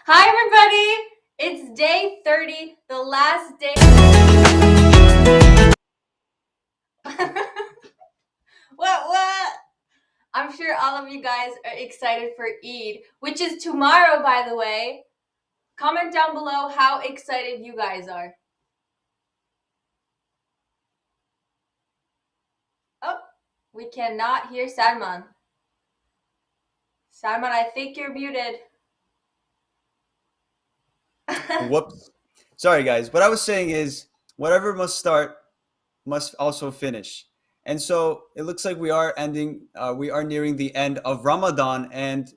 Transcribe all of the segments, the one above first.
Hi everybody! It's day 30, the last day. What? I'm sure all of you guys are excited for Eid, which is tomorrow, by the way. Comment down below how excited you guys are. Oh, we cannot hear Salman. Salman, I think you're muted. Whoops. Sorry, guys. What I was saying is, whatever must start must also finish. And so it looks like we are nearing the end of Ramadan. And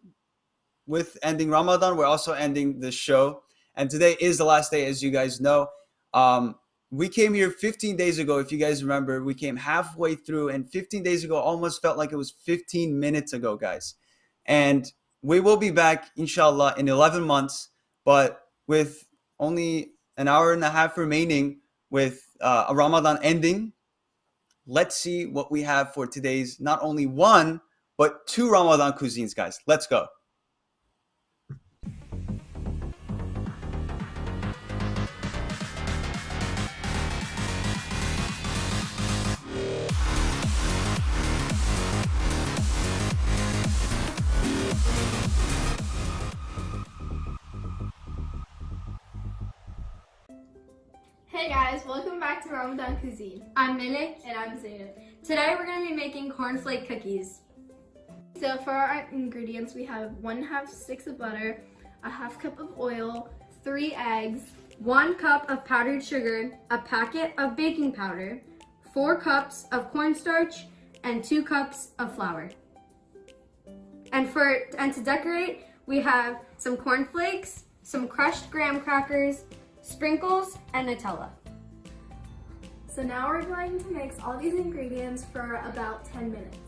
with ending Ramadan, we're also ending the show. And today is the last day, as you guys know. Um, we came here 15 days ago, if you guys remember. We came halfway through, and 15 days ago almost felt like it was 15 minutes ago, guys. And we will be back, inshallah, in 11 months, but with only an hour and a half remaining with a Ramadan ending. Let's see what we have for today's not only one, but two Ramadan cuisines, guys. Let's go. Hey guys, welcome back to Ramadan Cuisine. I'm Milik. And I'm Zainab. Today we're going to be making cornflake cookies. So for our ingredients, we have 1/2 sticks of butter, a 1/2 cup of oil, 3 eggs, 1 cup of powdered sugar, a packet of baking powder, 4 cups of cornstarch, and 2 cups of flour. And to decorate, we have some cornflakes, some crushed graham crackers, sprinkles, and Nutella. So now we're going to mix all these ingredients for about 10 minutes.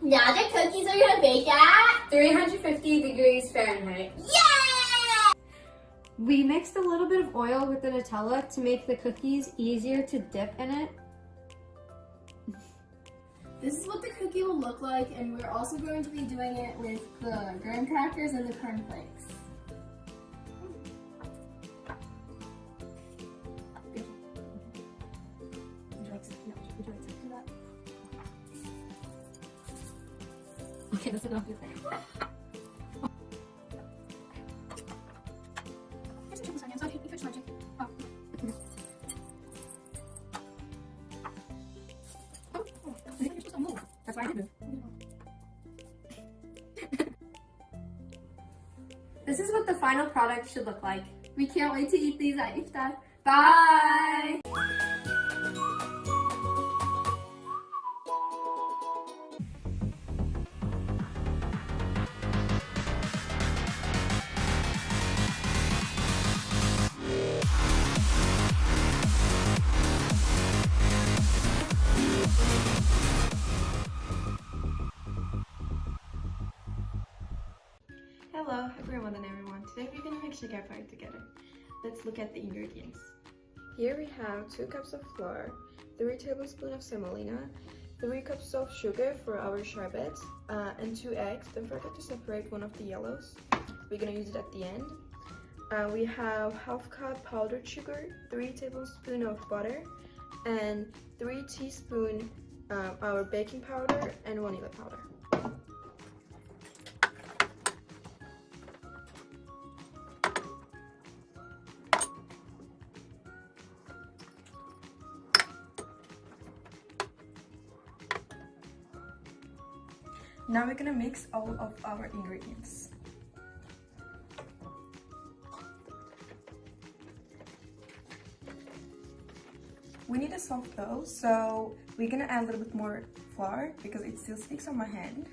Now the cookies are gonna bake at 350 degrees Fahrenheit. yeah! We mixed a little bit of oil with the Nutella to make the cookies easier to dip in it. This is what the cookie will look like, and we're also going to be doing it with the graham crackers and the cornflakes. Okay, that's enough. That's why I did move. This is what the final product should look like. We can't wait to eat these at iftar. Bye! Hello, happy Ramadan everyone. Today we're gonna make sugar pie together. Let's look at the ingredients. Here we have 2 cups of flour, 3 tablespoons of semolina, 3 cups of sugar for our sherbet, and 2 eggs. Don't forget to separate one of the yellows. We're gonna use it at the end. We have 1/2 cup powdered sugar, 3 tablespoons of butter, and 3 teaspoons our baking powder and vanilla powder. Now we're gonna mix all of our ingredients. We need a soft dough, so we're gonna add a little bit more flour because it still sticks on my hand.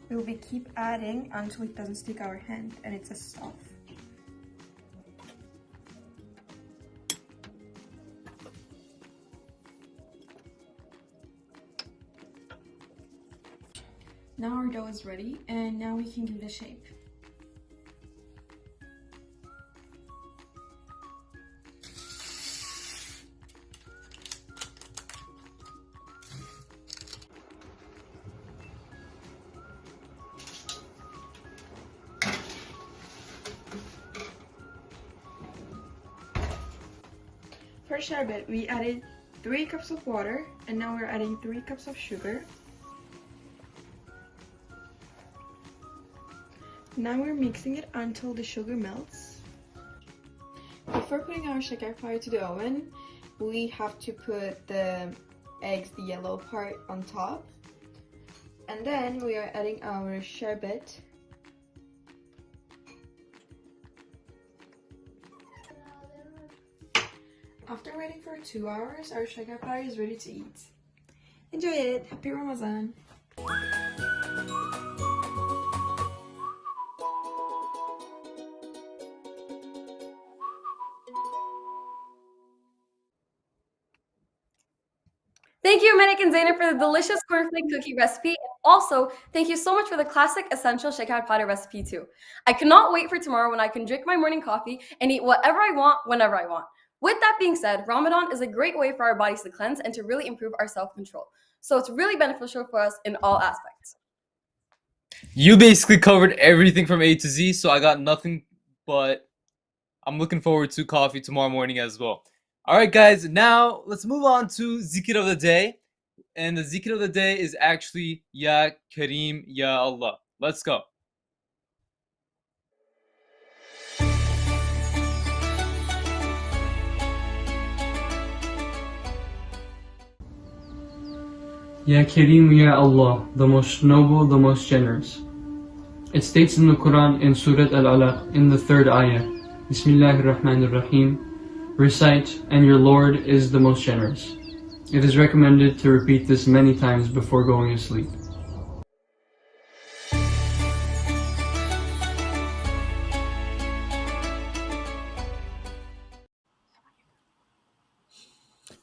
We'll be keep adding until it doesn't stick our hand and it's a soft. Now our dough is ready, and now we can give it a shape. For sherbet, we added 3 cups of water, and now we're adding 3 cups of sugar. Now we're mixing it until the sugar melts. Before putting our shakarpari to the oven, we have to put the eggs, the yellow part, on top. And then we are adding our sherbet. After waiting for 2 hours, our shakarpari is ready to eat. Enjoy it! Happy Ramadan! Thank you, Manik and Zainab, for the delicious cornflake cookie recipe. And also, thank you so much for the classic essential shaker powder recipe too. I cannot wait for tomorrow when I can drink my morning coffee and eat whatever I want, whenever I want. With that being said, Ramadan is a great way for our bodies to cleanse and to really improve our self-control. So it's really beneficial for us in all aspects. You basically covered everything from A to Z, so I got nothing, but I'm looking forward to coffee tomorrow morning as well. All right, guys, now let's move on to zikr of the day. And the zikr of the day is actually Ya Kareem, Ya Allah. Let's go. Ya Kareem, Ya Allah, the most noble, the most generous. It states in the Quran in Surah Al-Alaq in the 3rd ayah, Bismillahir Rahmanir Rahim, recite, and your Lord is the most generous. It is recommended to repeat this many times before going to sleep.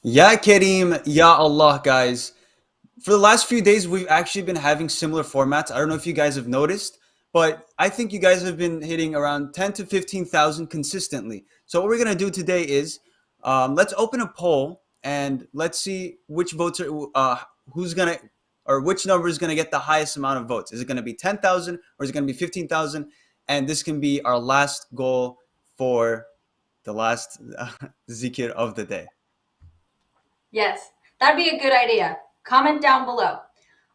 Ya Kareem, Ya Allah, guys. For the last few days, we've actually been having similar formats. I don't know if you guys have noticed, but I think you guys have been hitting around 10 to 15,000 consistently. So what we're going to do today is let's open a poll and let's see which votes are, who's going to, or which number is going to get the highest amount of votes. Is it going to be 10,000 or is it going to be 15,000? And this can be our last goal for the last zikr of the day. Yes, that'd be a good idea. Comment down below.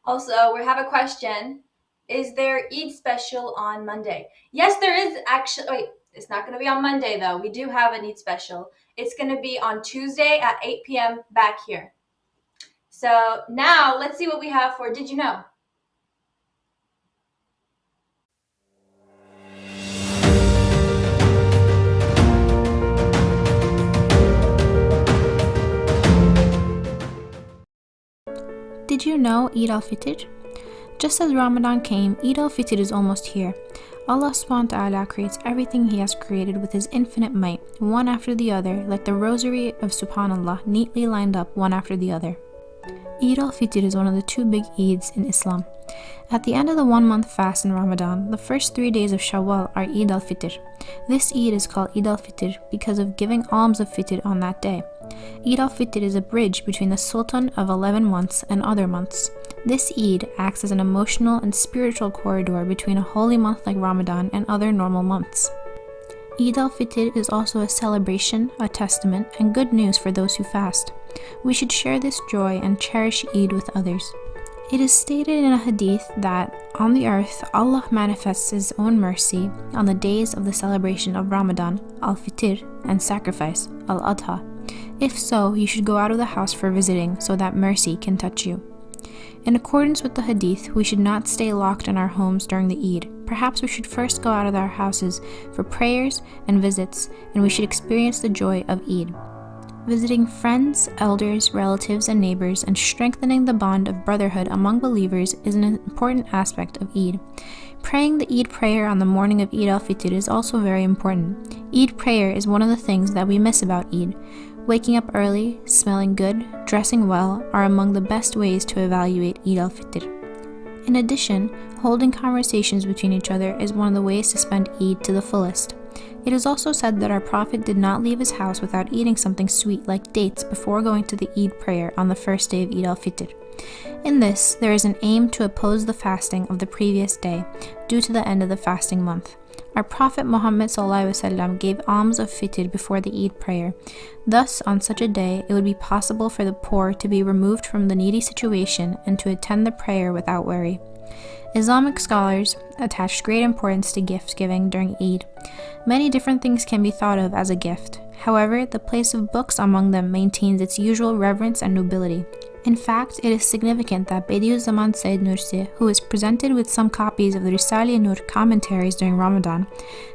Also, we have a question. Is there Eid special on Monday? Yes, there is actually. Wait, it's not going to be on Monday though. We do have an Eid special. It's going to be on Tuesday at 8 p.m. back here. So now let's see what we have for Did You Know? Did you know Eid al-Fitr? Just as Ramadan came, Eid al-Fitr is almost here. Allah subhanahu wa ta'ala creates everything He has created with His infinite might, one after the other, like the rosary of Subhanallah, neatly lined up one after the other. Eid al-Fitr is one of the 2 big Eids in Islam. At the end of the 1-month fast in Ramadan, the first 3 days of Shawwal are Eid al-Fitr. This Eid is called Eid al-Fitr because of giving alms of Fitr on that day. Eid al-Fitr is a bridge between the Sultan of 11 months and other months. This Eid acts as an emotional and spiritual corridor between a holy month like Ramadan and other normal months. Eid al-Fitr is also a celebration, a testament, and good news for those who fast. We should share this joy and cherish Eid with others. It is stated in a hadith that on the earth Allah manifests His own mercy on the days of the celebration of Ramadan, al-Fitr, and sacrifice, al-Adha. If so, you should go out of the house for visiting so that mercy can touch you. In accordance with the hadith, we should not stay locked in our homes during the Eid. Perhaps we should first go out of our houses for prayers and visits, and we should experience the joy of Eid. Visiting friends, elders, relatives, and neighbors, and strengthening the bond of brotherhood among believers is an important aspect of Eid. Praying the Eid prayer on the morning of Eid al-Fitr is also very important. Eid prayer is one of the things that we miss about Eid. Waking up early, smelling good, dressing well are among the best ways to evaluate Eid al-Fitr. In addition, holding conversations between each other is one of the ways to spend Eid to the fullest. It is also said that our Prophet did not leave his house without eating something sweet like dates before going to the Eid prayer on the first day of Eid al-Fitr. In this, there is an aim to oppose the fasting of the previous day due to the end of the fasting month. Our Prophet Muhammad ﷺ gave alms of fitr before the Eid prayer. Thus, on such a day, it would be possible for the poor to be removed from the needy situation and to attend the prayer without worry. Islamic scholars attach great importance to gift giving during Eid. Many different things can be thought of as a gift. However, the place of books among them maintains its usual reverence and nobility. In fact, it is significant that Bediüzzaman Said Nursi, who was presented with some copies of the Risale-i Nur commentaries during Ramadan,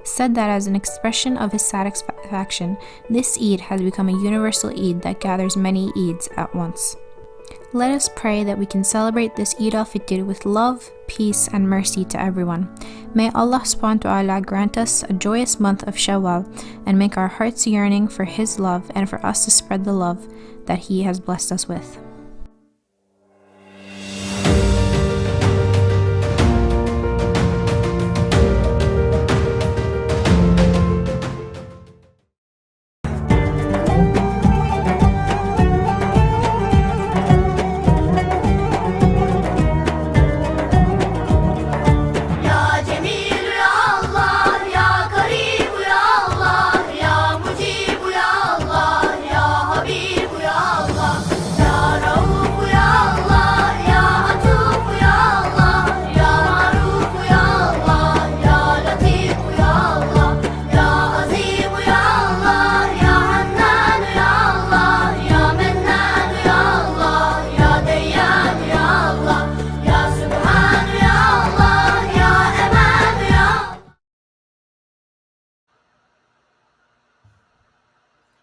said that as an expression of his satisfaction, this Eid has become a universal Eid that gathers many Eids at once. Let us pray that we can celebrate this Eid al-Fitr with love, peace, and mercy to everyone. May Allah subhanahu wa ta'ala grant us a joyous month of Shawwal and make our hearts yearning for His love and for us to spread the love that He has blessed us with.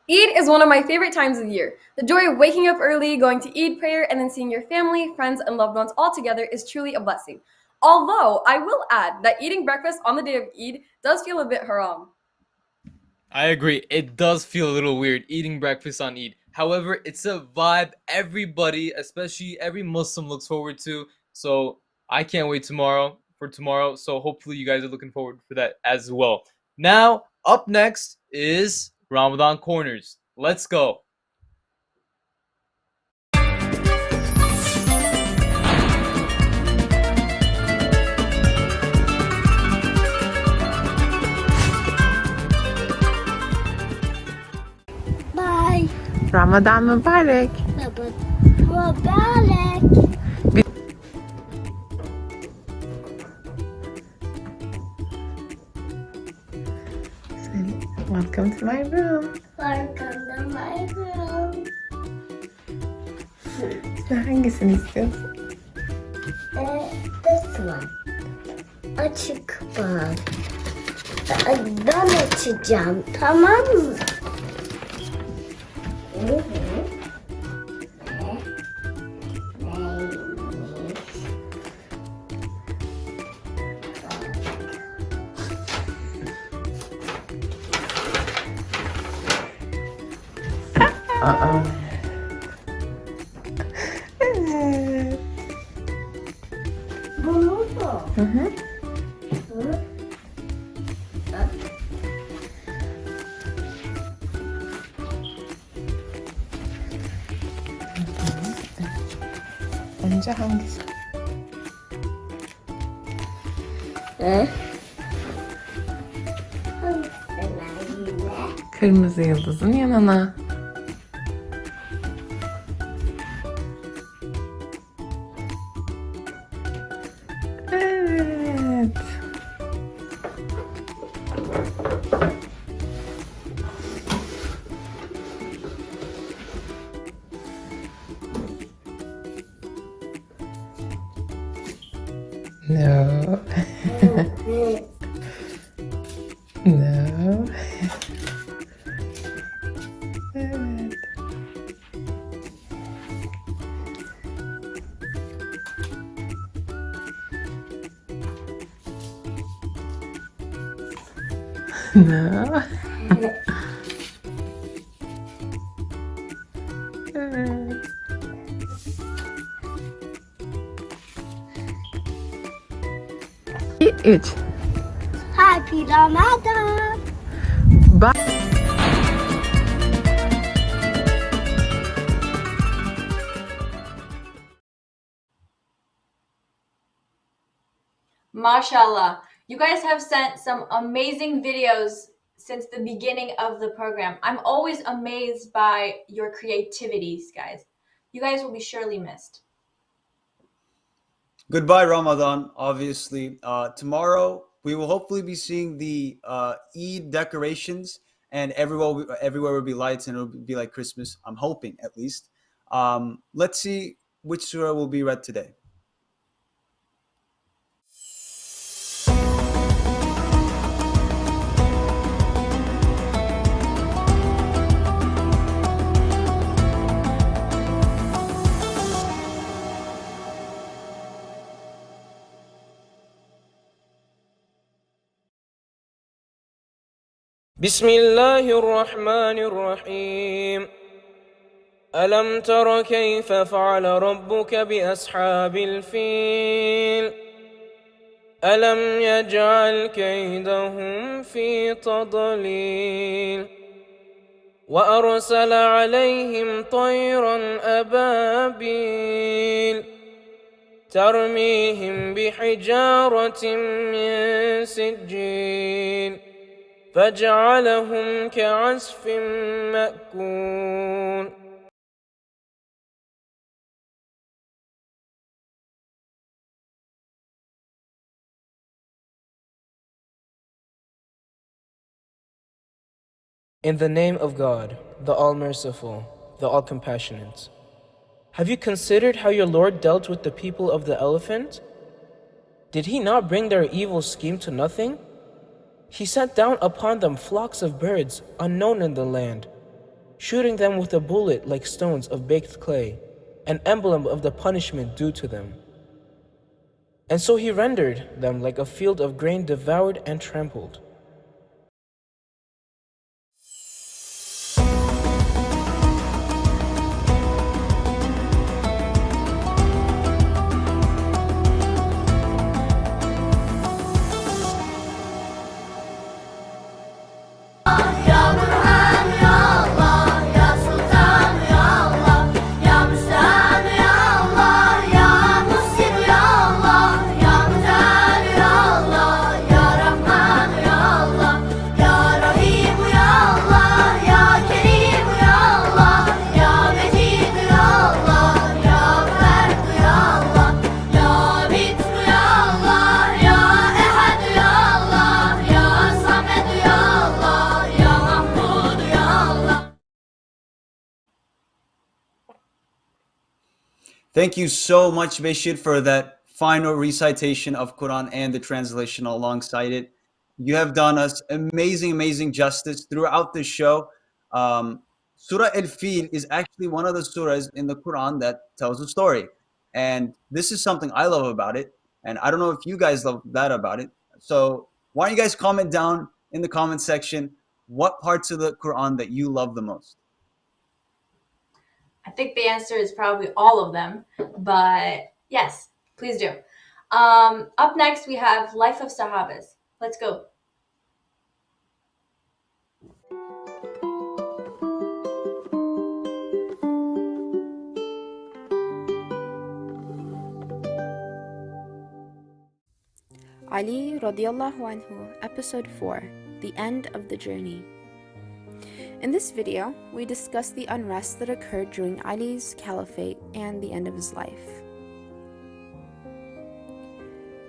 Eid is one of my favorite times of the year. The joy of waking up early, going to Eid prayer, and then seeing your family, friends, and loved ones all together is truly a blessing. Although, I will add that eating breakfast on the day of Eid does feel a bit haram. I agree. It does feel a little weird eating breakfast on Eid. However, it's a vibe everybody, especially every Muslim, looks forward to. So I can't wait for tomorrow. So hopefully you guys are looking forward for that as well. Now, up next is Ramadan Corners. Let's go. Bye. Ramadan Mubarak. Mubarak. Welcome to my room. Welcome to my room. Sen hangisini istiyorsun? This one. Açık bak. Ben açacağım, tamam mı? Aa. Evet. Bunu da. Hı hı. Önce hangisi? Kırmızı yıldızın yanına. Evet. No. No. Evet. No. Evet. 3. Happy Ramadan. Mashallah. You guys have sent some amazing videos since the beginning of the program. I'm always amazed by your creativities, guys. You guys will be surely missed. Goodbye, Ramadan. Obviously, tomorrow we will hopefully be seeing the Eid decorations, and everywhere will be lights, and it'll be like Christmas. I'm hoping, at least. Let's see which surah will be read today. بسم الله الرحمن الرحيم ألم تر كيف فعل ربك بأصحاب الفيل ألم يجعل كيدهم في تضليل وأرسل عليهم طيرا أبابيل ترميهم بحجارة من سجيل فجعلهم كعصف مأكول. In the name of God, the All-Merciful, the All-Compassionate. Have you considered how your Lord dealt with the people of the elephant? Did he not bring their evil scheme to nothing? He sent down upon them flocks of birds unknown in the land, shooting them with a bullet like stones of baked clay, an emblem of the punishment due to them. And so he rendered them like a field of grain devoured and trampled. Thank you so much, Beshir, for that final recitation of Quran and the translation alongside it. You have done us amazing justice throughout the show. Surah Al-Fil is actually one of the surahs in the Quran that tells a story. And this is something I love about it. And I don't know if you guys love that about it. So why don't you guys comment down in the comment section what parts of the Quran that you love the most? I think the answer is probably all of them, but yes, please do. Up next, we have Life of Sahabas. Let's go. Ali radiallahu anhu, episode 4, The End of the Journey. In this video, we discuss the unrest that occurred during Ali's caliphate and the end of his life.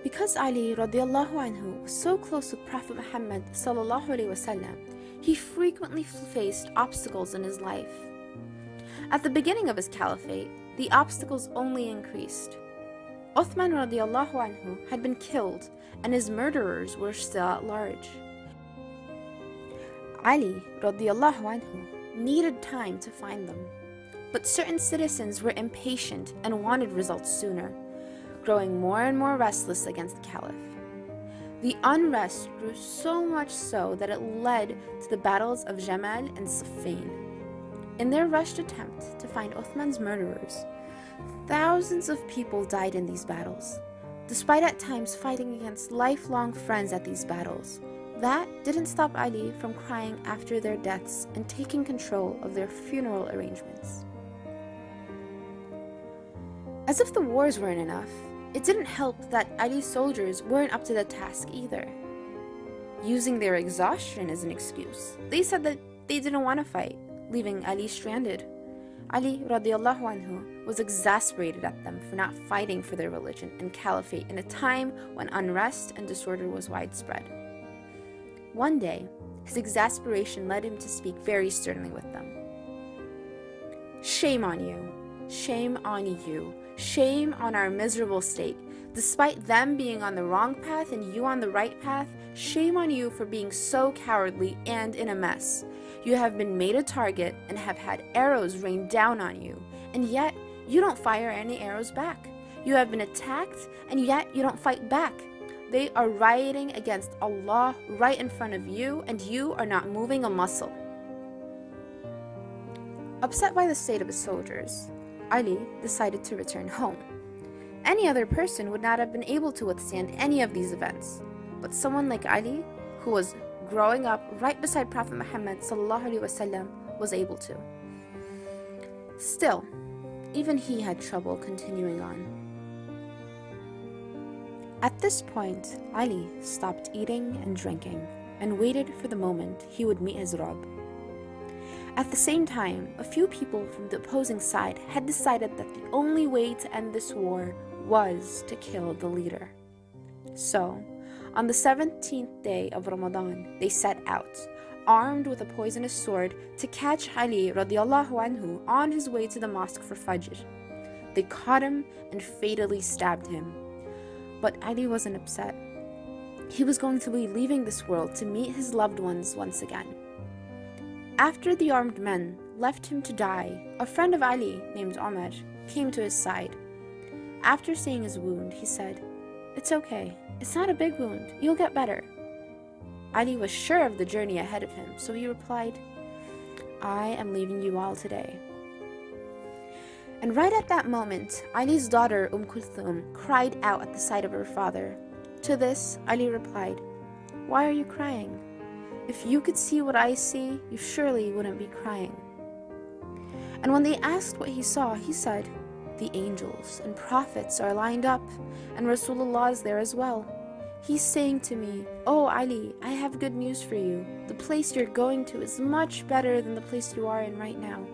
Because Ali radiallahu anhu was so close with Prophet Muhammad sallallahu alaihi wasallam, he frequently faced obstacles in his life. At the beginning of his caliphate, the obstacles only increased. Uthman radiallahu anhu had been killed, and his murderers were still at large. Ali radiallahu anhu needed time to find them, but certain citizens were impatient and wanted results sooner, growing more and more restless against the caliph. The unrest grew so much so that it led to the battles of Jamal and Siffin. In their rushed attempt to find Uthman's murderers, thousands of people died in these battles, despite at times fighting against lifelong friends at these battles. That didn't stop Ali from crying after their deaths and taking control of their funeral arrangements. As if the wars weren't enough, it didn't help that Ali's soldiers weren't up to the task either. Using their exhaustion as an excuse, they said that they didn't want to fight, leaving Ali stranded. Ali radiallahu anhu was exasperated at them for not fighting for their religion and caliphate in a time when unrest and disorder was widespread. One day, his exasperation led him to speak very sternly with them. Shame on you, shame on you, shame on our miserable state. Despite them being on the wrong path and you on the right path, shame on you for being so cowardly and in a mess. You have been made a target and have had arrows rain down on you, and yet you don't fire any arrows back. You have been attacked, and yet you don't fight back. They are rioting against Allah right in front of you, and you are not moving a muscle. Upset by the state of his soldiers, Ali decided to return home. Any other person would not have been able to withstand any of these events, but someone like Ali, who was growing up right beside Prophet Muhammad ﷺ, was able to. Still, even he had trouble continuing on. At this point, Ali stopped eating and drinking and waited for the moment he would meet his Rabb. At the same time, a few people from the opposing side had decided that the only way to end this war was to kill the leader. So, on the 17th day of Ramadan, they set out, armed with a poisonous sword, to catch Ali radiallahu anhu on his way to the mosque for Fajr. They caught him and fatally stabbed him. But Ali wasn't upset. He was going to be leaving this world to meet his loved ones once again. After the armed men left him to die, a friend of Ali named Omar came to his side. After seeing his wound, he said, "It's okay. It's not a big wound. You'll get better." Ali was sure of the journey ahead of him, so he replied, "I am leaving you all today." And right at that moment, Ali's daughter Kulthum cried out at the sight of her father. To this, Ali replied, "Why are you crying? If you could see what I see, you surely wouldn't be crying." And when they asked what he saw, he said, "The angels and prophets are lined up, and Rasulullah is there as well. He's saying to me, 'Oh Ali, I have good news for you. The place you're going to is much better than the place you are in right now.'"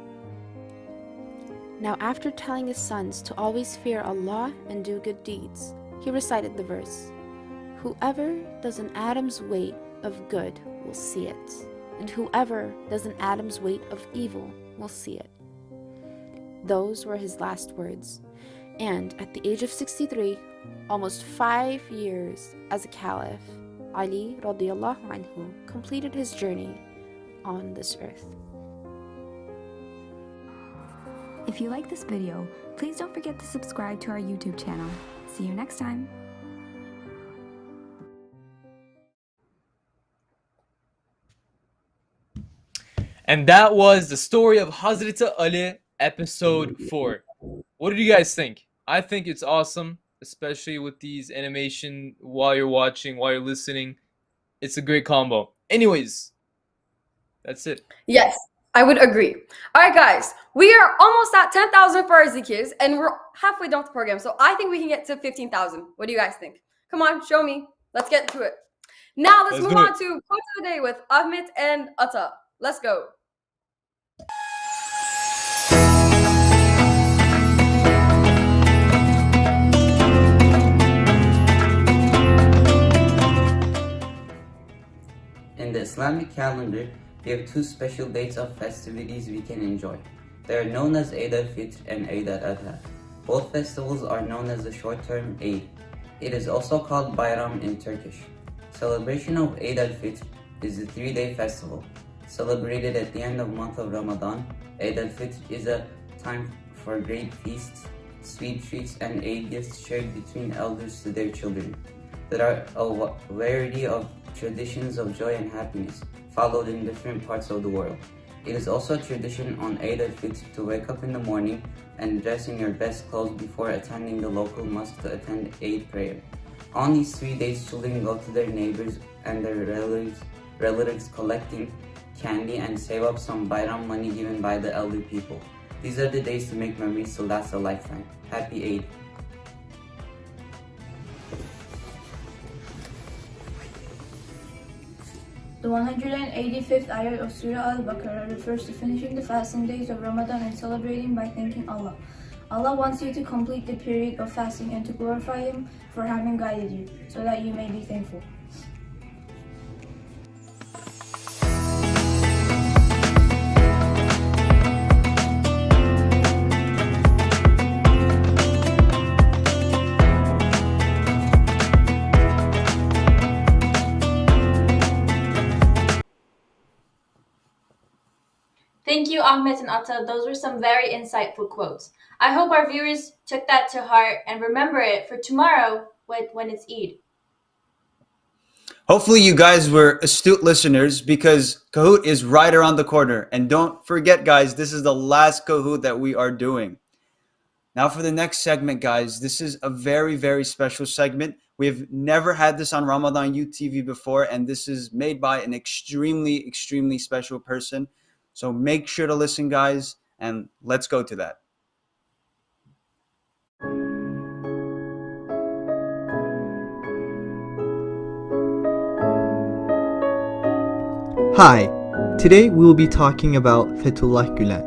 Now after telling his sons to always fear Allah and do good deeds, he recited the verse, "Whoever does an atom's weight of good will see it, and whoever does an atom's weight of evil will see it." Those were his last words, and at the age of 63, almost 5 years as a caliph, Ali radiallahu anhu completed his journey on this earth. If you like this video, please don't forget to subscribe to our YouTube channel. See you next time. And that was the story of Hazrat Ali, episode 4. What did you guys think? I think it's awesome, especially with these animation while you're watching, while you're listening. It's a great combo. Anyways, that's it. Yes, I would agree. All right, guys, we are almost at 10,000 for our zikrs, and we're halfway done with the program. So I think we can get to 15,000. What do you guys think? Come on, show me. Let's get to it. Now let's move on to quote of the day with Hizmet and Atta. Let's go. In the Islamic calendar, we have two special dates of festivities we can enjoy. They are known as Eid al-Fitr and Eid al-Adha. Both festivals are known as the short-term Eid. It is also called Bayram in Turkish. Celebration of Eid al-Fitr is a 3-day festival. Celebrated at the end of the month of Ramadan, Eid al-Fitr is a time for great feasts, sweet treats, and Eid gifts shared between elders to their children. There are a variety of traditions of joy and happiness followed in different parts of the world. It is also a tradition on Eid al-Fitr to wake up in the morning and dress in your best clothes before attending the local mosque to attend Eid prayer. On these 3 days, children go to their neighbors and their relatives collecting candy and save up some bayram money given by the elder people. These are the days to make memories to last a lifetime. Happy Eid! The 185th ayah of Surah Al-Baqarah refers to finishing the fasting days of Ramadan and celebrating by thanking Allah. Allah wants you to complete the period of fasting and to glorify Him for having guided you, so that you may be thankful. Thank you, Ahmed and Atta. Those were some very insightful quotes. I hope our viewers took that to heart and remember it for tomorrow when it's Eid. Hopefully you guys were astute listeners because Kahoot is right around the corner. And don't forget, guys, this is the last Kahoot that we are doing. Now for the next segment, guys, this is a very, very special segment. We've never had this on Ramadan UTV before, and this is made by an extremely, extremely special person. So make sure to listen, guys, and let's go to that. Hi, today we will be talking about Fethullah Gülen.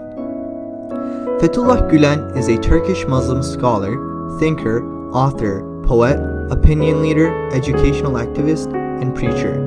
Fethullah Gülen is a Turkish Muslim scholar, thinker, author, poet, opinion leader, educational activist, and preacher.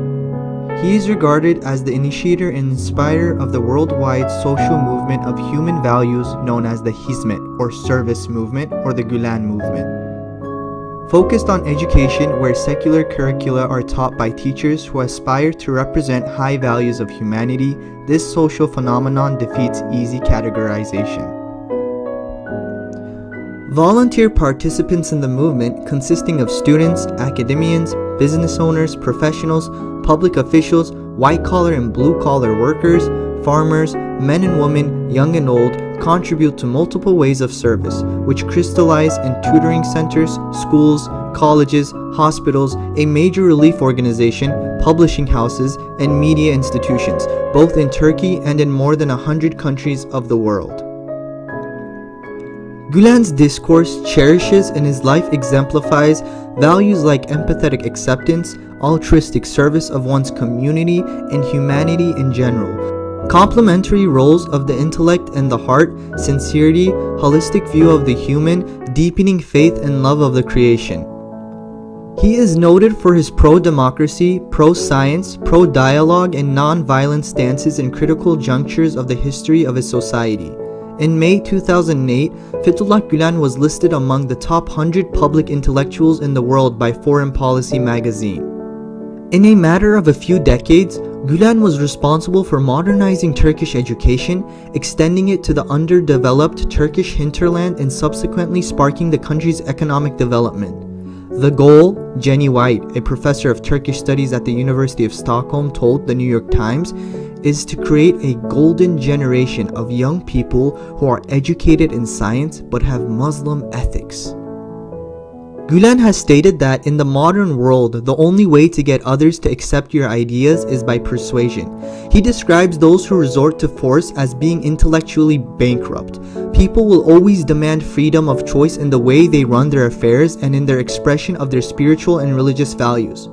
He is regarded as the initiator and inspirer of the worldwide social movement of human values known as the Hizmet or service movement or the Gülen movement. Focused on education where secular curricula are taught by teachers who aspire to represent high values of humanity, this social phenomenon defeats easy categorization. Volunteer participants in the movement, consisting of students, academians, business owners, professionals, public officials, white-collar and blue-collar workers, farmers, men and women, young and old, contribute to multiple ways of service, which crystallize in tutoring centers, schools, colleges, hospitals, a major relief organization, publishing houses, and media institutions, both in Turkey and in more than 100 countries of the world. Gülen's discourse cherishes and his life exemplifies values like empathetic acceptance, altruistic service of one's community, and humanity in general. Complementary roles of the intellect and the heart, sincerity, holistic view of the human, deepening faith and love of the creation. He is noted for his pro-democracy, pro-science, pro-dialogue, and non-violent stances in critical junctures of the history of his society. In May 2008, Fethullah Gülen was listed among the top 100 public intellectuals in the world by Foreign Policy magazine. In a matter of a few decades, Gülen was responsible for modernizing Turkish education, extending it to the underdeveloped Turkish hinterland and subsequently sparking the country's economic development. The goal, Jenny White, a professor of Turkish studies at the University of Stockholm, told the New York Times, is to create a golden generation of young people who are educated in science but have Muslim ethics. Gülen has stated that in the modern world, the only way to get others to accept your ideas is by persuasion. He describes those who resort to force as being intellectually bankrupt. People will always demand freedom of choice in the way they run their affairs and in their expression of their spiritual and religious values.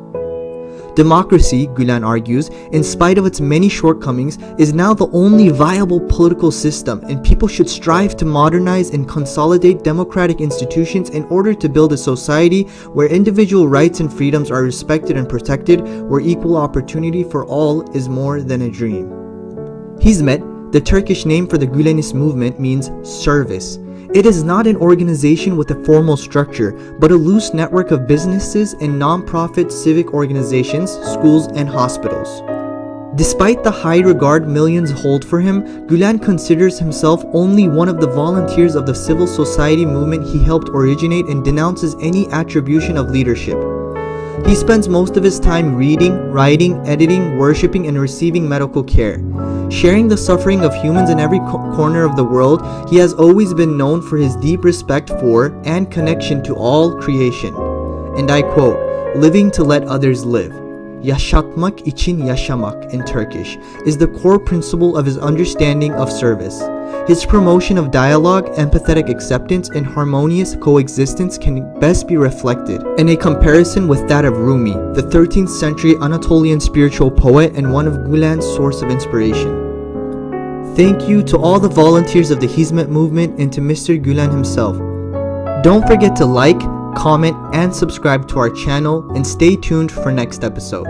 Democracy, Gülen argues, in spite of its many shortcomings, is now the only viable political system, and people should strive to modernize and consolidate democratic institutions in order to build a society where individual rights and freedoms are respected and protected, where equal opportunity for all is more than a dream. Hizmet, the Turkish name for the Gülenist movement, means service. It is not an organization with a formal structure, but a loose network of businesses and non-profit civic organizations, schools, and hospitals. Despite the high regard millions hold for him, Gülen considers himself only one of the volunteers of the civil society movement he helped originate and denounces any attribution of leadership. He spends most of his time reading, writing, editing, worshipping, and receiving medical care. Sharing the suffering of humans in every corner of the world, he has always been known for his deep respect for and connection to all creation. And I quote, "Living to let others live. Yaşatmak için yaşamak" in Turkish, is the core principle of his understanding of service. His promotion of dialogue, empathetic acceptance, and harmonious coexistence can best be reflected in a comparison with that of Rumi, the 13th century Anatolian spiritual poet and one of Gulen's source of inspiration. Thank you to all the volunteers of the Hizmet movement and to Mr. Gulen himself. Don't forget to like, comment, and subscribe to our channel, and stay tuned for next episode.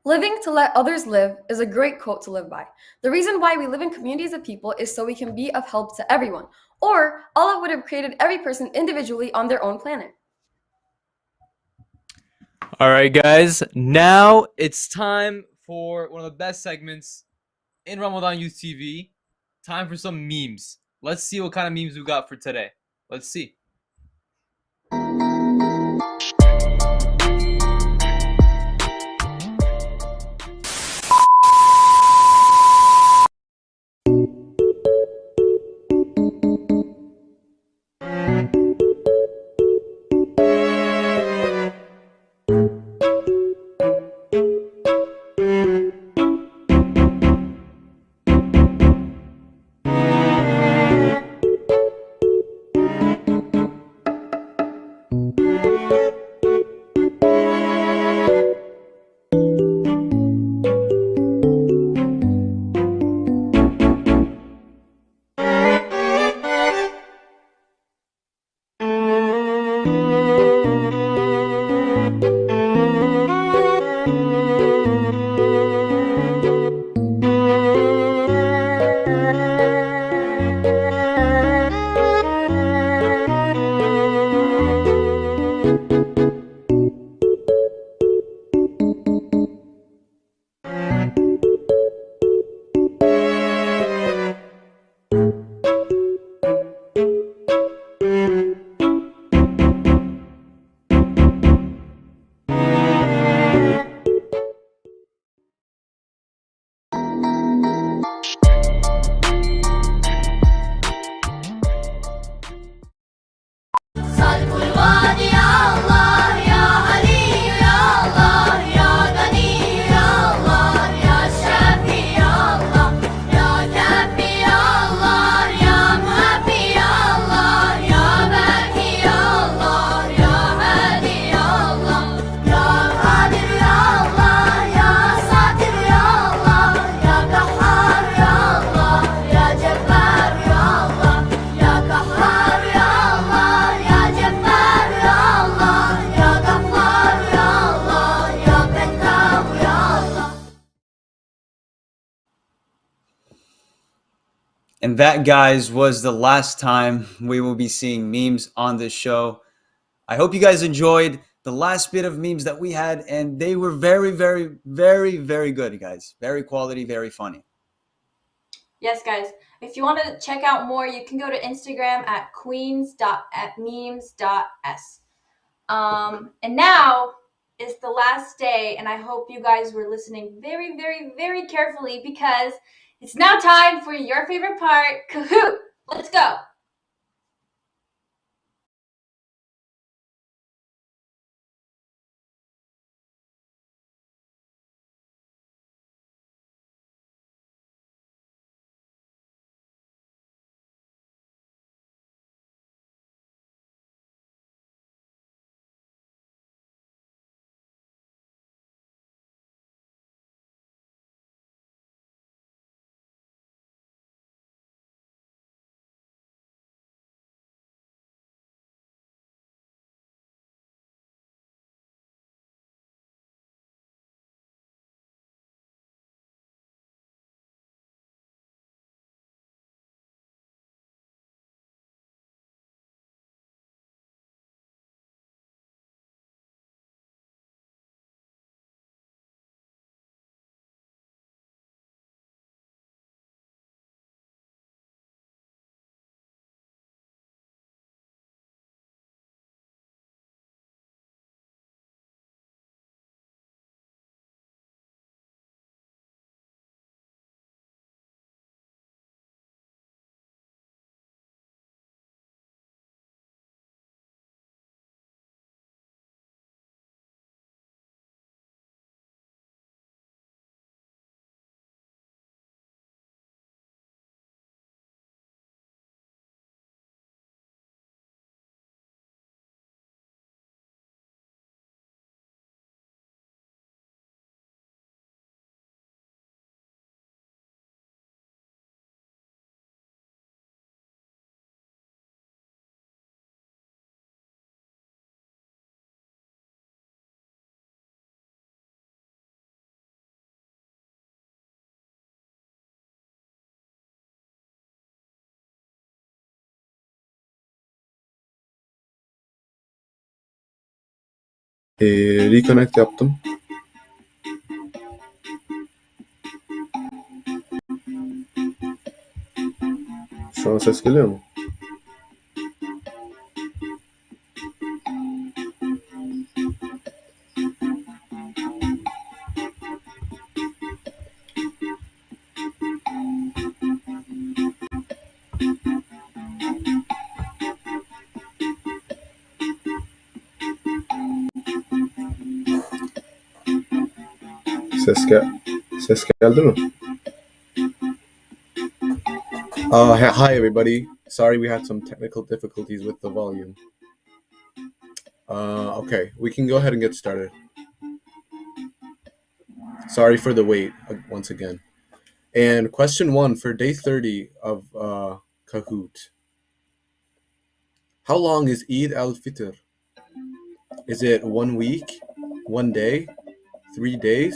Living to let others live is a great quote to live by. The reason why we live in communities of people is so we can be of help to everyone, or Allah would have created every person individually on their own planet. All right, guys. Now it's time for one of the best segments in Ramadan Youth TV. Time for some memes. Let's see what kind of memes we got for today. Let's see. And that, guys, was the last time we will be seeing memes on this show. I hope you guys enjoyed the last bit of memes that we had, and they were very, very, very, very good, guys. Very quality, very funny. Yes, guys. If you want to check out more, you can go to Instagram at queens.memes.s. And now is the last day, and I hope you guys were listening very, very, very carefully because it's now time for your favorite part, Kahoot! Let's go! Reconnect yaptım. Şu an ses geliyor mu? Ses geldi mi? Hi everybody. Sorry we had some technical difficulties with the volume. Okay, we can go ahead and get started. Sorry for the wait once again. And question 1 for day 30 of Kahoot. How long is Eid al-Fitr? Is it 1 week, 1 day, 3 days,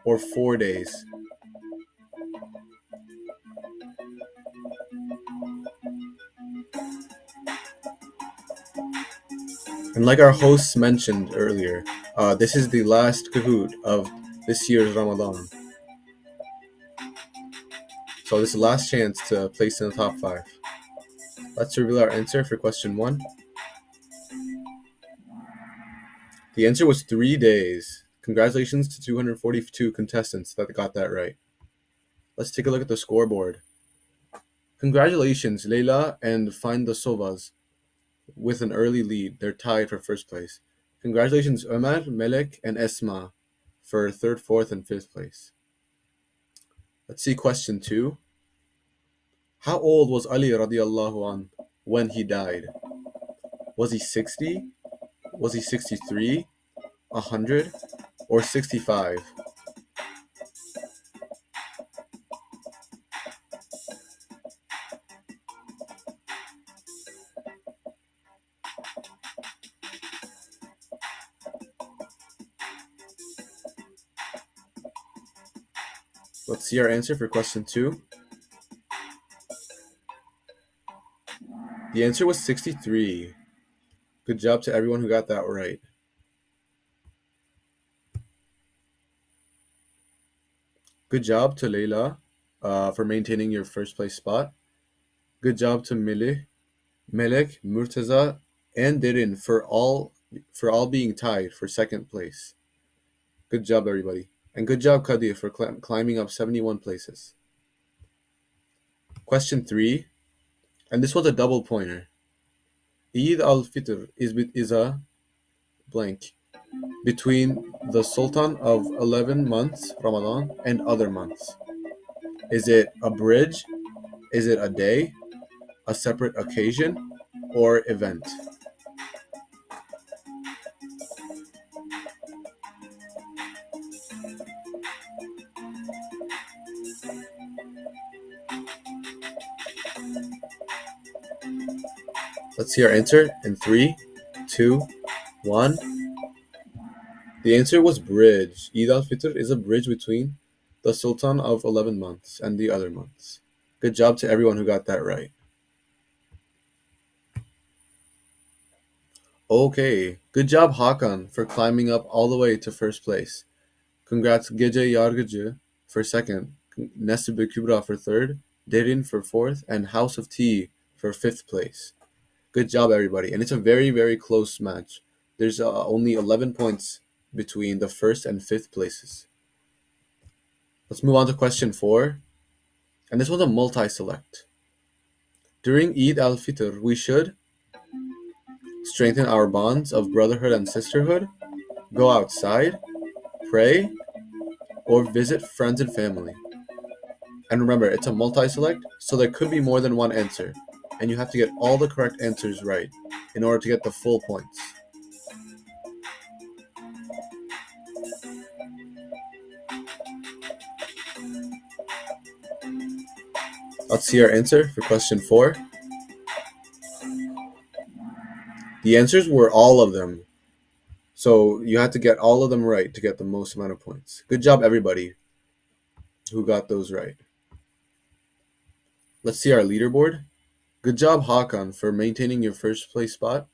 or 4 days? And like our hosts mentioned earlier, this is the last Kahoot of this year's Ramadan. So this is the last chance to place in the top 5. Let's reveal our answer for question 1. The answer was 3 days. Congratulations to 242 contestants that got that right. Let's take a look at the scoreboard. Congratulations, Leila and Find the Sovas with an early lead. They're tied for first place. Congratulations, Omar, Melek, and Esma for 3rd, 4th, and 5th place. Let's see question 2. How old was Ali radiallahu an when he died? Was he 60? Was he 63? 100? Or 65? Let's see our answer for question 2. The answer was 63. Good job to everyone who got that right. Good job to Leila for maintaining your first place spot. Good job to Melek, Murtaza, and Dirin for all being tied for 2nd place. Good job, everybody. And good job, Kadir, for climbing up 71 places. Question 3, and this was a double pointer. Eid al-Fitr is a blank between the Sultan of 11 months, Ramadan, and other months. Is it a bridge? Is it a day? A separate occasion? Or event? Let's see our answer in 3, 2, 1. The answer was bridge. Eid al-Fitr is a bridge between the Sultan of 11 months and the other months. Good job to everyone who got that right. Okay, good job Hakan for climbing up all the way to first place. Congrats Gece Yargıcı for 2nd, Nesibe Kübra for 3rd, Derin for 4th, and House of Tea for 5th place. Good job, everybody. And it's a very, very close match. There's only 11 points between the 1st and 5th places. Let's move on to question 4. And this was a multi-select. During Eid al-Fitr, we should strengthen our bonds of brotherhood and sisterhood, go outside, pray, or visit friends and family. And remember, it's a multi-select, so there could be more than one answer, and you have to get all the correct answers right in order to get the full points. Let's see our answer for question 4. The answers were all of them. So you had to get all of them right to get the most amount of points. Good job, everybody who got those right. Let's see our leaderboard. Good job, Hakan, for maintaining your first place spot.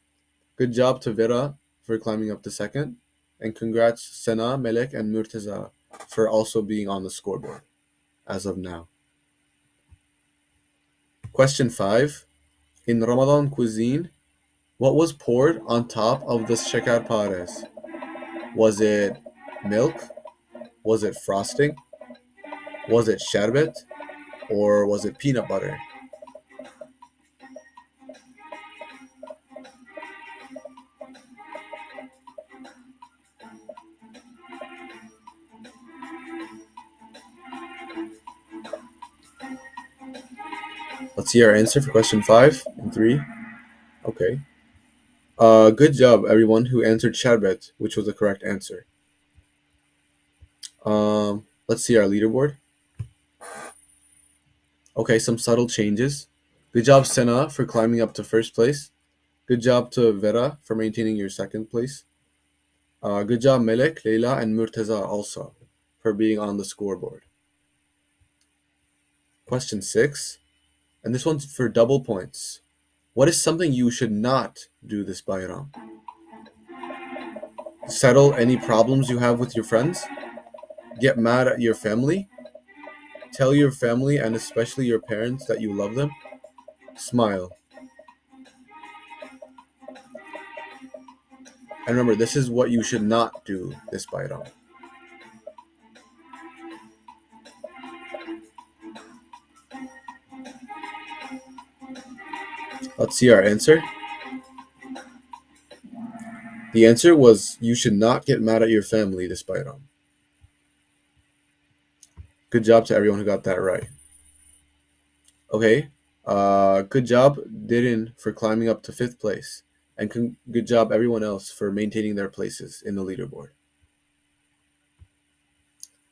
Good job to Vera for climbing up to 2nd. And congrats Sana, Melek, and Murtaza for also being on the scoreboard as of now. Question 5. In Ramadan cuisine, what was poured on top of the shakar pares? Was it milk? Was it frosting? Was it sherbet? Or was it peanut butter? Let's see our answer for question 5 in 3. Okay. Good job, everyone who answered sherbet, which was the correct answer. Let's see our leaderboard. Okay, some subtle changes. Good job, Sena, for climbing up to first place. Good job to Vera for maintaining your second place. Good job, Melek, Leila, and Murtaza also for being on the scoreboard. Question 6, and this one's for double points. What is something you should not do this Bayram? Settle any problems you have with your friends? Get mad at your family? Tell your family and especially your parents that you love them? Smile. And remember, this is what you should not do this Bayram. Let's see our answer. The answer was you should not get mad at your family this Bayram. Good job to everyone who got that right. Okay, good job Dirin for climbing up to 5th place. And good job everyone else for maintaining their places in the leaderboard.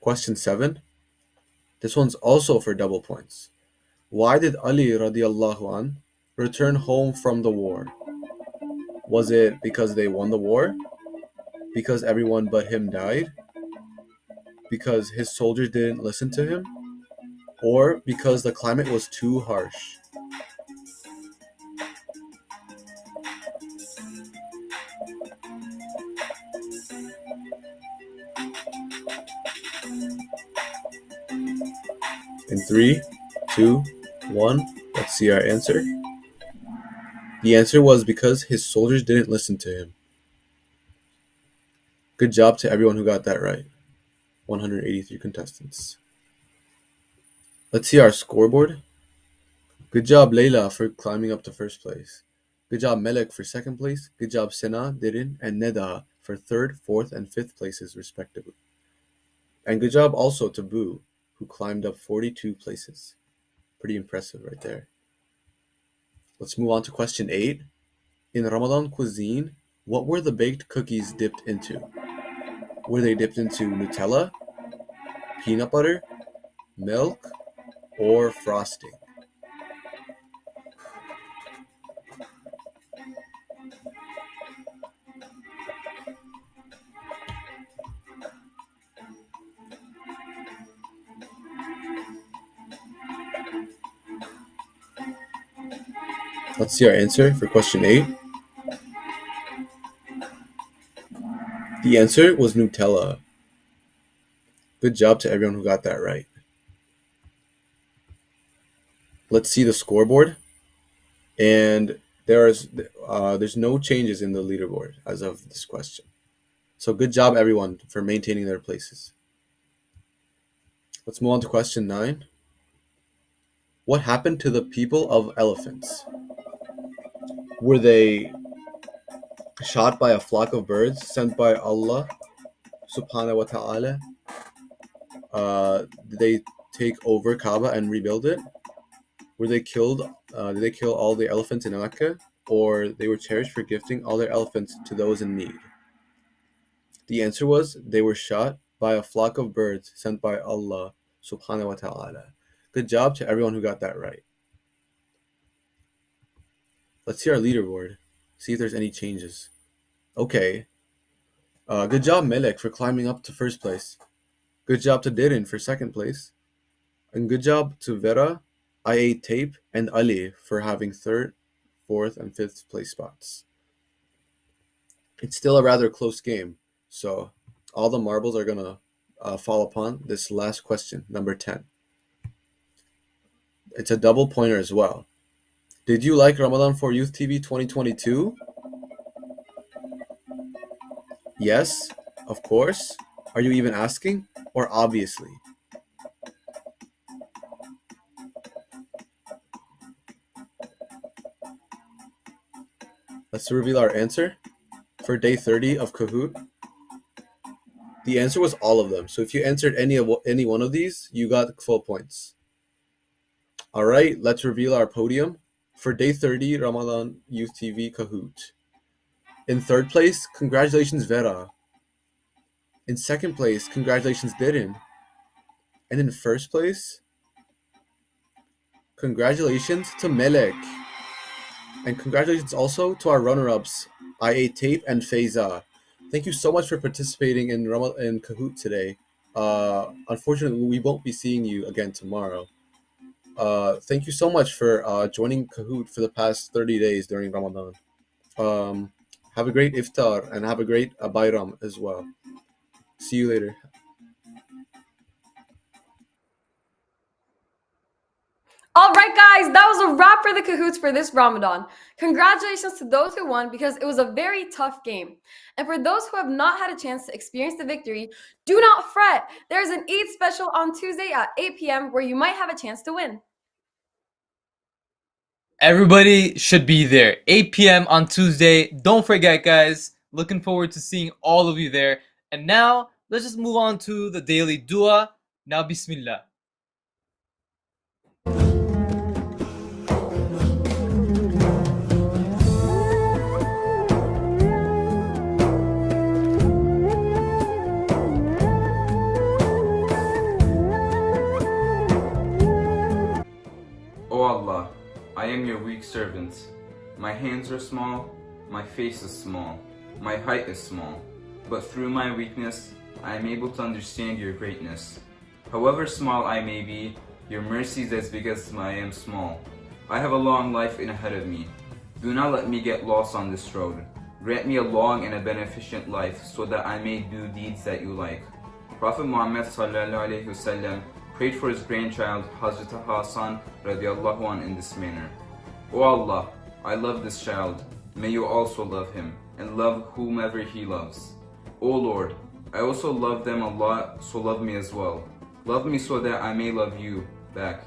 Question 7. This one's also for double points. Why did Ali radiallahu an return home from the war? Was it because they won the war? Because everyone but him died? Because his soldiers didn't listen to him? Or because the climate was too harsh? In 3, 2, 1, let's see our answer. The answer was because his soldiers didn't listen to him. Good job to everyone who got that right. 183 contestants. Let's see our scoreboard. Good job Leila for climbing up to first place. Good job Melek for second place. Good job Sena, Dirin, and Neda for 3rd, 4th, and 5th places respectively. And good job also to Boo, who climbed up 42 places. Pretty impressive right there. Let's move on to question 8. In Ramadan cuisine, what were the baked cookies dipped into? Were they dipped into Nutella, peanut butter, milk, or frosting? Let's see our answer for question 8. The answer was Nutella. Good job to everyone who got that right. Let's see the scoreboard. And there's no changes in the leaderboard as of this question. So good job everyone for maintaining their places. Let's move on to question 9. What happened to the people of elephants? Were they shot by a flock of birds sent by Allah subhanahu wa ta'ala? Did they take over Kaaba and rebuild it? Were they killed? Did they kill all the elephants in Mecca? Or they were cherished for gifting all their elephants to those in need? The answer was they were shot by a flock of birds sent by Allah subhanahu wa ta'ala. Good job to everyone who got that right. Let's see our leaderboard. See if there's any changes. Okay. Good job Melek for climbing up to first place. Good job to Dirin for second place. And good job to Vera, IA Tape, and Ali for having 3rd, 4th, and 5th place spots. It's still a rather close game, So all the marbles are gonna fall upon this last question, number 10. It's a double pointer as well. Did you like Ramadan for Youth TV 2022? Yes, of course. Are you even asking? Or obviously? Let's reveal our answer for day 30 of Kahoot. The answer was all of them. So if you answered any one of these, you got full points. All right, let's reveal our podium for day 30 Ramadan Youth TV Kahoot. In third place, congratulations Vera. In second place, congratulations Dirin. And in first place, congratulations to Melek. And congratulations also to our runner-ups, IA Tape and Faiza. Thank you so much for participating in Kahoot today. Unfortunately, we won't be seeing you again tomorrow. Thank you so much for joining Kahoot for the past 30 days during Ramadan. Have a great iftar and have a great Bayram as well. See you later. All right, guys, that was a wrap for the Kahoots for this Ramadan. Congratulations to those who won because it was a very tough game. And for those who have not had a chance to experience the victory, do not fret. There's an Eid special on Tuesday at 8 p.m. where you might have a chance to win. Everybody should be there. 8 p.m. on Tuesday. Don't forget, guys. Looking forward to seeing all of you there. And now, let's just move on to the daily dua. Now, Bismillah. O Allah, I am your weak servant. My hands are small, my face is small, my height is small, but through my weakness, I am able to understand your greatness. However small I may be, your mercy is as big as I am small. I have a long life in ahead of me. Do not let me get lost on this road. Grant me a long and a beneficent life so that I may do deeds that you like. Prophet Muhammad sallallahu alaihi wasallam prayed for his grandchild Hazrat Hassan radiallahu anh in this manner. O Allah, I love this child. May you also love him and love whomever he loves. O Lord, I also love them a lot, so love me as well. Love me so that I may love you back.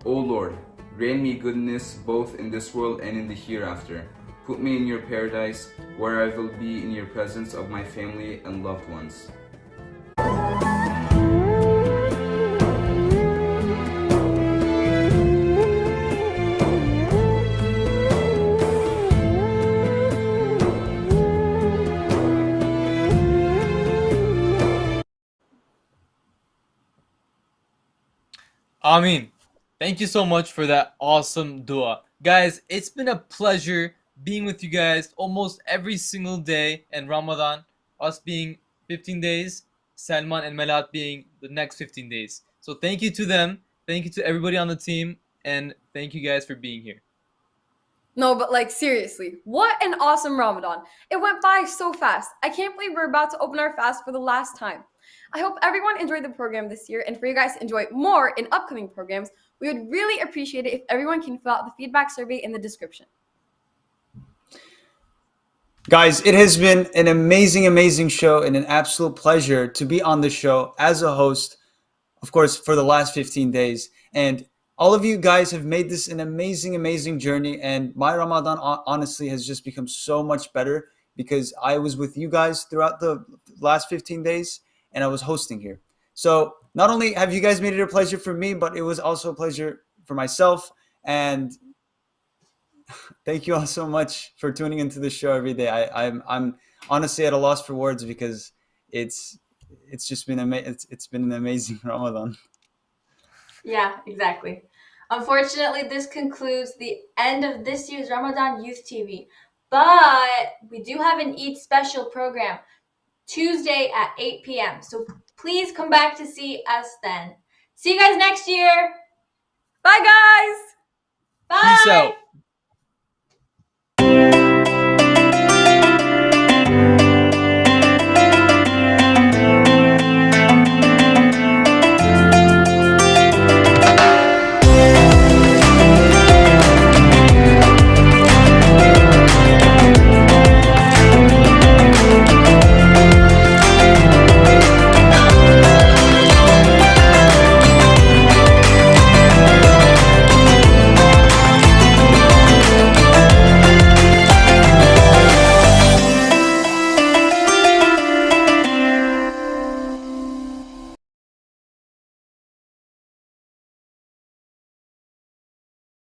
O Lord, grant me goodness both in this world and in the hereafter. Put me in your paradise where I will be in your presence of my family and loved ones. Ameen. Thank you so much for that awesome dua. Guys, it's been a pleasure being with you guys almost every single day in Ramadan. Us being 15 days, Salman and Melat being the next 15 days. So thank you to them. Thank you to everybody on the team. And thank you guys for being here. No, but like seriously, what an awesome Ramadan. It went by so fast. I can't believe we're about to open our fast for the last time. I hope everyone enjoyed the program this year, and for you guys to enjoy more in upcoming programs, we would really appreciate it if everyone can fill out the feedback survey in the description. Guys, it has been an amazing show and an absolute pleasure to be on the show as a host, of course, for the last 15 days. And all of you guys have made this an amazing journey. And my Ramadan, honestly, has just become so much better because I was with you guys throughout the last 15 days and I was hosting here. So not only have you guys made it a pleasure for me, but it was also a pleasure for myself. And thank you all so much for tuning into the show every day. I'm honestly at a loss for words because it's just been it's been an amazing Ramadan. Yeah, exactly. Unfortunately, this concludes the end of this year's Ramadan Youth TV. But we do have an Eid special program Tuesday at 8 p.m. So please come back to see us then. See you guys next year. Bye, guys. Bye. Peace out.